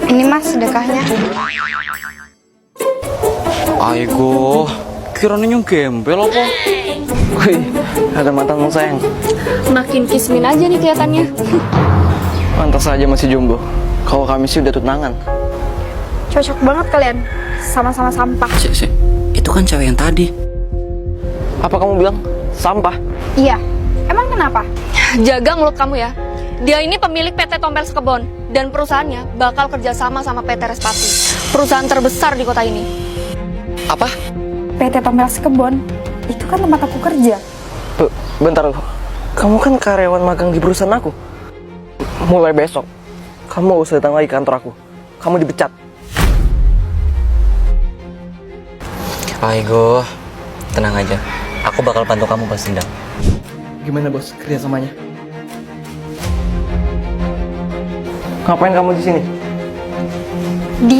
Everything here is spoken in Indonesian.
Ini mas sedekahnya. Aigo, kiranya nyung gembel apa? Wih, ada mantanmu sayang. Makin kismin aja nih kelihatannya. Pantas saja masih jomblo. Kalau kami sih udah tunangan. Cocok banget kalian. Sama-sama sampah. Sik, itu kan cewek yang tadi. Apa kamu bilang? Sampah? Iya. Emang kenapa? Jaga mulut kamu ya. Dia ini pemilik PT Tompel Sekebon dan perusahaannya bakal kerjasama sama PT Respati, perusahaan terbesar di kota ini. Apa? PT Tompel Sekebon. Itu kan tempat aku kerja. Bentar, kamu kan karyawan magang di perusahaan aku. Mulai besok, kamu gak usah datang lagi ke kantor aku. Kamu dipecat. Aigo, tenang aja. Aku bakal bantu kamu pas sidang. Gimana bos, kerjasamanya? Ngapain kamu di sini? Dia